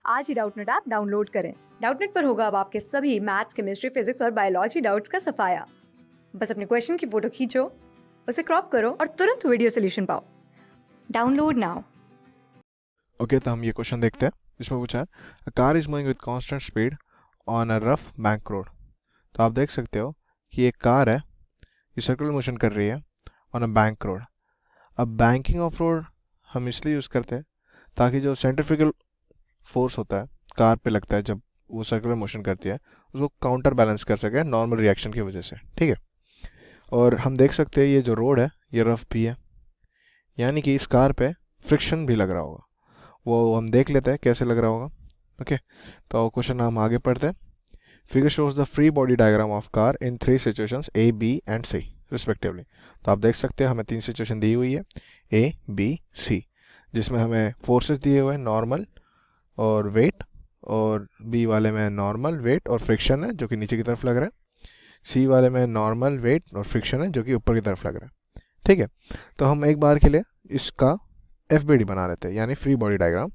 आज ही Doubtnut app download करें। Doubtnut पर होगा अब आपके सभी मैथ्स, केमिस्ट्री, फिजिक्स और बायोलॉजी डाउट्स का सफाया। बस अपने क्वेश्चन की फोटो खींचो, उसे क्रॉप करो और तुरंत वीडियो सोल्यूशन पाओ। Download now. ओके, तो हम ये क्वेश्चन देखते हैं। इसमें पूछा है a car is moving with constant speed on a rough bank road. तो आप देख सकते हो कि एक कार है, ये सर्कुलर मोशन कर रही है ऑन अ बैंक रोड। अब बैंकिंग ऑफ रोड हम इसलिए यूज़ करते हैं ताकि जो सेंट्रीफ्यूगल फोर्स होता है कार पे लगता है जब वो सर्कुलर मोशन करती है, उसको काउंटर बैलेंस कर सके नॉर्मल रिएक्शन की वजह से। ठीक है, और हम देख सकते हैं ये जो रोड है ये रफ भी है, यानी कि इस कार पे फ्रिक्शन भी लग रहा होगा। वो हम देख लेते हैं कैसे लग रहा होगा। ओके, तो क्वेश्चन हम आगे पढ़ते हैं। Figure shows the free body diagram of car in 3 situations A, B and C respectively. तो आप देख सकते हैं हमें 3 सिचुएशन दी हुई है, ए, बी, सी, जिसमें हमें फोर्सेस दिए हुए हैं नॉर्मल और वेट, और बी वाले में नॉर्मल वेट और फ्रिक्शन है जो कि नीचे की तरफ लग रहा है। सी वाले में नॉर्मल वेट और फ्रिक्शन है जो कि ऊपर की तरफ लग रहा है। ठीक है, तो हम एक बार के लिए इसका एफ बना लेते हैं, यानी फ्री बॉडी डायग्राम,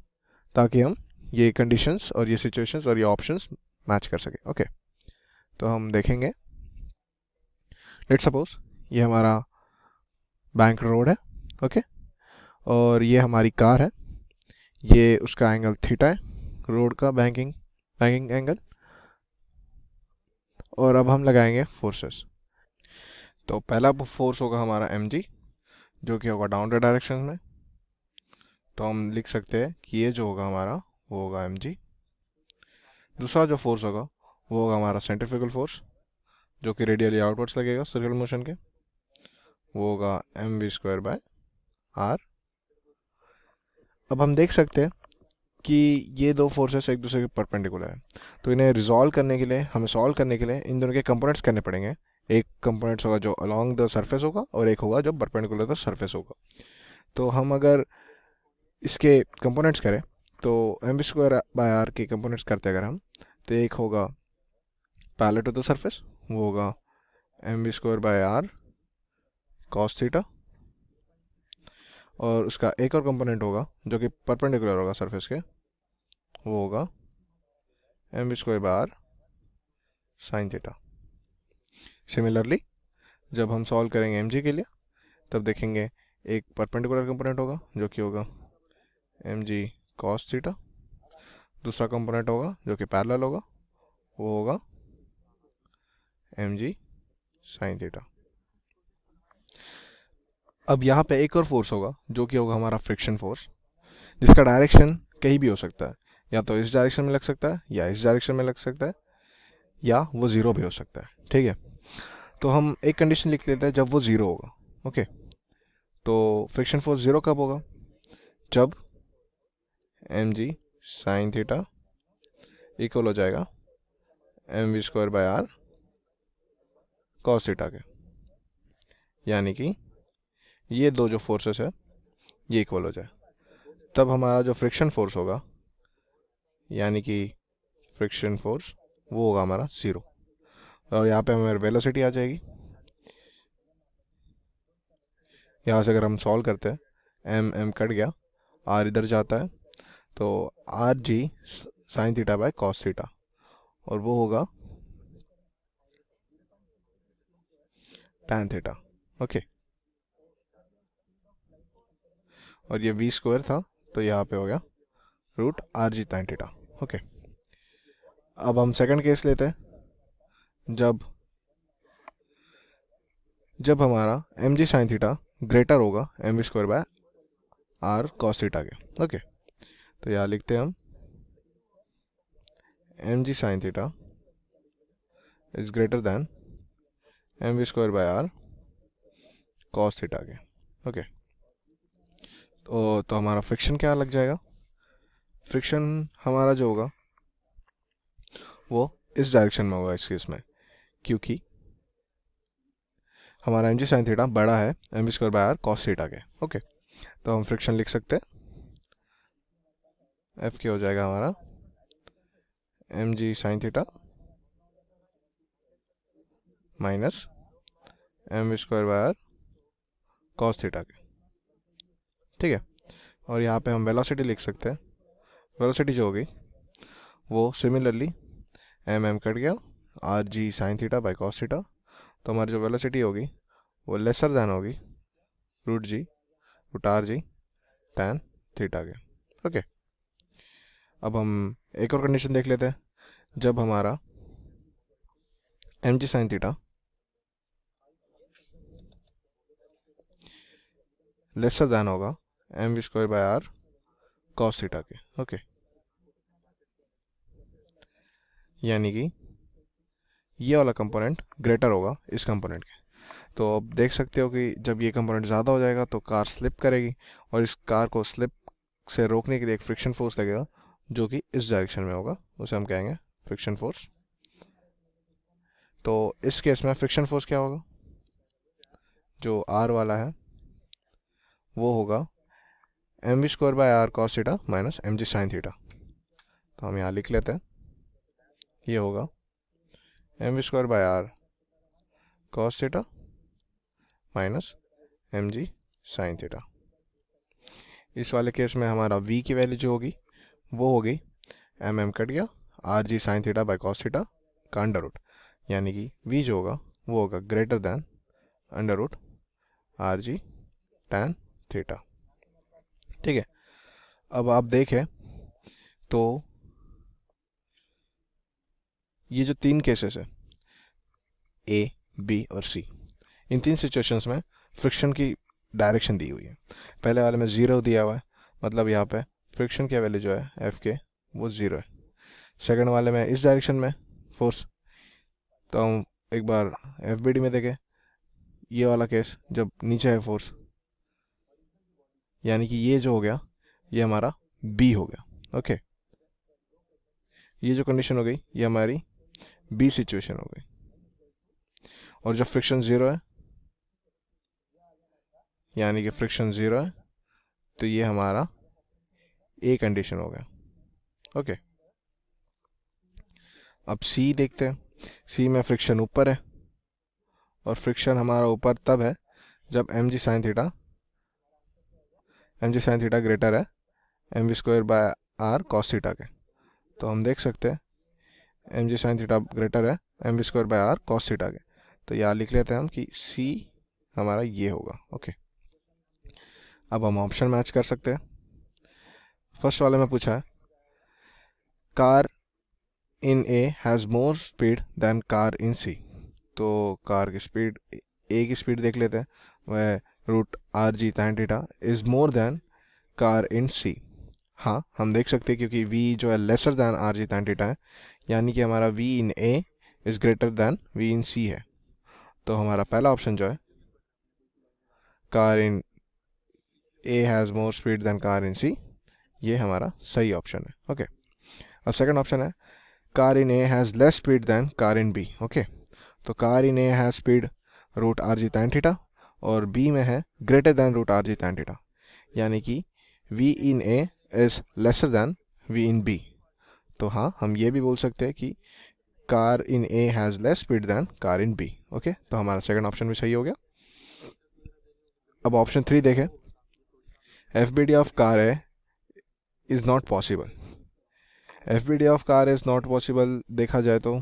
ताकि हम ये कंडीशंस और ये सिचुएशंस और ये ऑप्शंस मैच कर सके। ओके, तो हम देखेंगे। लेट्स सपोज ये हमारा बैंक रोड है। ओके, और ये हमारी कार है, ये उसका एंगल थीटा है, रोड का बैंकिंग एंगल। और अब हम लगाएंगे फोर्सेस। तो पहला फोर्स होगा हमारा एम जी, जो कि होगा डाउनवर्ड डायरेक्शन में। तो हम लिख सकते हैं कि ये जो होगा हमारा वो होगा एम जी। दूसरा जो फोर्स होगा वो होगा हमारा सेंट्रीफ्यूगल फोर्स, जो कि रेडियली आउटवर्ड्स लगेगा सर्कुलर मोशन के। वो होगा M we square by R. अब हम देख सकते हैं कि ये दो फोर्सेस एक दूसरे के परपेंडिकुलर है, तो इन्हें रिजॉल्व करने के लिए, हमें सॉल्व करने के लिए इन दोनों के कंपोनेंट्स करने पड़ेंगे। एक कंपोनेंट्स होगा जो अलोंग द सरफेस होगा और एक होगा जो परपेंडिकुलर द सरफेस होगा। तो हम अगर इसके कंपोनेंट्स करें तो M we square by R के कंपोनेंट्स करते अगर हम, तो एक होगा पैरेलल टू द सरफेस, वो होगा M we square by are cos theta. और उसका एक और कंपोनेंट होगा जो कि परपेंडिकुलर होगा सरफेस के, वो होगा M we square by R sine theta. Similarly जब हम सॉल्व करेंगे एम जी के लिए, तब देखेंगे एक परपेंडिकुलर कंपोनेंट होगा जो कि होगा एम जी कॉस थीटा। दूसरा कंपोनेंट होगा जो कि पैरेलल होगा, वो होगा एम जी साइन थीटा। अब यहाँ पे एक और फोर्स होगा जो कि होगा हमारा फ्रिक्शन फोर्स, जिसका डायरेक्शन कहीं भी हो सकता है, या तो इस डायरेक्शन में लग सकता है या इस डायरेक्शन में लग सकता है, या वो ज़ीरो भी हो सकता है। ठीक है, तो हम एक कंडीशन लिख लेते हैं जब वो ज़ीरो होगा। ओके, तो फ्रिक्शन फोर्स ज़ीरो कब होगा? जब M G sine theta equal हो जाएगा M we square by are cos theta के, यानी कि ये दो जो फोर्सेस है ये इक्वल हो जाए। तब हमारा जो फ्रिक्शन फोर्स होगा, यानी कि फ्रिक्शन फोर्स, वो होगा हमारा ज़ीरो। और यहाँ पे हमारी वेलोसिटी आ जाएगी। यहाँ से अगर हम सॉल्व करते हैं, एम एम कट गया, आर इधर जाता है, तो are G sine theta by cos theta, और वो होगा टैन थीटा। ओके, और ये वी स्क्वायर था तो यहाँ पे हो गया root R G tan theta. Okay, अब हम सेकंड केस लेते हैं। जब हमारा M G sine theta greater होगा M we square by are cos theta के। ओके, तो यहाँ लिखते हैं हम m ji sine theta is greater than m we square by are cos theta के। ओके, तो हमारा फ्रिक्शन क्या लग जाएगा? फ्रिक्शन हमारा जो होगा वो इस डायरेक्शन में होगा इस केस में, क्योंकि हमारा एम जी साइन थीटा बड़ा है M we square by are cos theta के। ओके, तो हम फ्रिक्शन लिख सकते हैं, एफ क्या हो जाएगा हमारा M G sine theta minus M we square by are cos theta के। ठीक है, और यहाँ पे हम वेलोसिटी लिख सकते हैं। वेलोसिटी जो होगी वो सिमिलरली एम कट गया R G sine theta by cos theta, तो हमारी जो वेलोसिटी होगी वो लेसर दैन होगी root R G tan theta के। ओके, अब हम एक और कंडीशन देख लेते हैं। जब हमारा M G sine theta lesser than होगा M we square by are cos theta के। ओके, यानी कि ये वाला कंपोनेंट ग्रेटर होगा इस कंपोनेंट के। तो अब देख सकते हो कि जब ये कंपोनेंट ज़्यादा हो जाएगा तो कार स्लिप करेगी, और इस कार को स्लिप से रोकने के लिए एक फ्रिक्शन फोर्स लगेगा जो कि इस डायरेक्शन में होगा, उसे हम कहेंगे फ्रिक्शन फोर्स। तो इस केस में फ्रिक्शन फोर्स क्या होगा, जो आर वाला है वो होगा M we square by are cos theta minus M ji sine theta. तो हम यहाँ लिख लेते हैं, ये होगा M we square by are cos theta minus M ji sine theta. इस वाले केस में हमारा v की वैल्यू जो होगी वो होगी एम कट गया R G sine theta by cos theta का अंडर रूट, यानी कि v जो होगा वो होगा greater than under root R G tan theta. ठीक है, अब आप देखें तो ये जो तीन केसेस है ए, बी और सी, इन तीन सिचुएशंस में फ्रिक्शन की डायरेक्शन दी हुई है। पहले वाले में ज़ीरो दिया हुआ है, मतलब यहाँ पे फ्रिक्शन की वैल्यू जो है एफ के वो ज़ीरो है। सेकंड वाले में इस डायरेक्शन में फोर्स, तो हम एक बार एफ बी डी में देखें, ये वाला केस जब नीचे है फोर्स, यानी कि ये जो हो गया ये हमारा बी हो गया। ओके, ये जो कंडीशन हो गई ये हमारी बी सिचुएशन हो गई। और जब फ्रिक्शन ज़ीरो है, यानी कि फ्रिक्शन ज़ीरो है, तो ये हमारा ए कंडीशन हो गया। ओके, अब सी देखते हैं। सी में फ्रिक्शन ऊपर है, और फ्रिक्शन हमारा ऊपर तब है जब M G sine theta greater है M we square by are cos theta के। तो हम देख सकते हैं एम जी साइन थीटा ग्रेटर है M we square by are cos theta के। तो यहाँ लिख लेते हैं हम कि सी हमारा ये होगा। ओके, अब हम ऑप्शन मैच कर सकते हैं। फर्स्ट वाले में पूछा है car in A has more speed than car in C. तो कार की स्पीड, ए की स्पीड देख लेते हैं, वह root R G tan theta is more than car in C. हाँ, हम देख सकते हैं क्योंकि v जो है लेसर दैन आर जी टैन थीटा है, यानी कि हमारा v in a is greater than v in c है। तो हमारा पहला ऑप्शन जो है car in a has more speed than car in c, ये हमारा सही ऑप्शन है। ओके, अब सेकंड ऑप्शन है car in a has less speed than car in b। Okay, तो car in a has speed root R G tan theta, और b में है greater than root R G tan theta, यानी कि v in a is lesser than v in b। तो हाँ, हम ये भी बोल सकते हैं कि car in a has less speed than car in b। Okay, तो हमारा सेकंड ऑप्शन भी सही हो गया। अब ऑप्शन 3 देखें, F B D of car है is not possible. F B D of car is not possible देखा जाए तो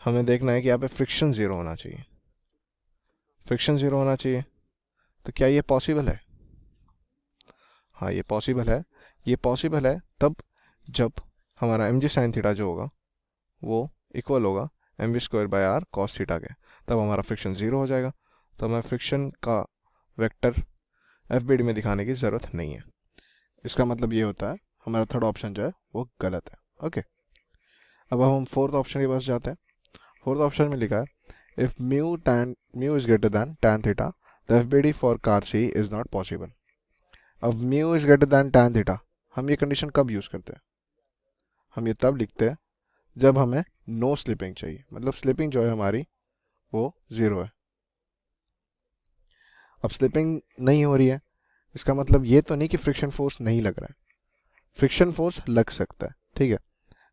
हमें देखना है कि यहाँ पे फ्रिक्शन ज़ीरो होना चाहिए। फ्रिक्शन ज़ीरो होना चाहिए, तो क्या ये पॉसिबल है? हाँ, ये पॉसिबल है। ये पॉसिबल है तब जब हमारा एम जी साइन थीटा जो होगा वो इक्वल होगा M we square by are cos theta के, तब हमारा फ्रिक्शन ज़ीरो हो जाएगा। तो हमें फ्रिक्शन का वेक्टर एफ बी डी में दिखाने की ज़रूरत नहीं है। इसका मतलब ये होता है हमारा थर्ड ऑप्शन जो है वो गलत है। ओके, अब हम फोर्थ ऑप्शन के पास जाते हैं। फोर्थ ऑप्शन में लिखा है if mu is greater than tan theta the F B D for car C is not possible. अब mu is greater than tan theta, हम ये कंडीशन कब यूज़ करते हैं? हम ये तब लिखते हैं जब हमें नो स्लिपिंग चाहिए, मतलब स्लिपिंग जो है हमारी वो ज़ीरो है। अब स्लिपिंग नहीं हो रही है, इसका मतलब ये तो नहीं कि फ्रिक्शन फोर्स नहीं लग रहा है। फ्रिक्शन फोर्स लग सकता है, ठीक है,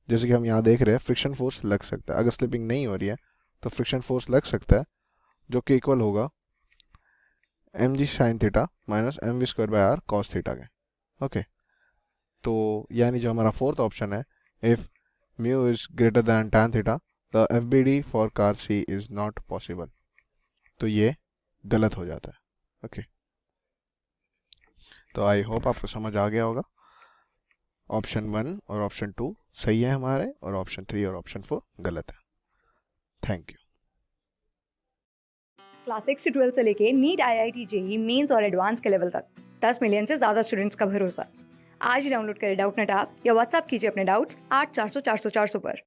जैसे कि हम यहाँ देख रहे हैं फ्रिक्शन फोर्स लग सकता है। अगर स्लिपिंग नहीं हो रही है तो फ्रिक्शन फोर्स लग सकता है, जो कि इक्वल होगा M ji sine theta minus M we square by are cos theta के। ओके, तो यानी जो हमारा फोर्थ ऑप्शन है if mu is greater than tan theta, the FBD for car C is not possible. तो ये गलत हो जाता है. ओके, तो आई होप आपको समझ आ गया होगा. ऑप्शन 1 और ऑप्शन 2 सही है हमारे, और ऑप्शन 3 और ऑप्शन 4 गलत है. Thank you. क्लास 6 से 12 से लेके नीट, IIT, जेई मेंस और एडवांस के लेवल तक 10 मिलियन से ज़्यादा स्टूडेंट्स का भरोसा. आज ही डाउनलोड करें डाउटनेट ऐप या व्हाट्सएप कीजिए अपने डाउट्स 8400 400 400 पर.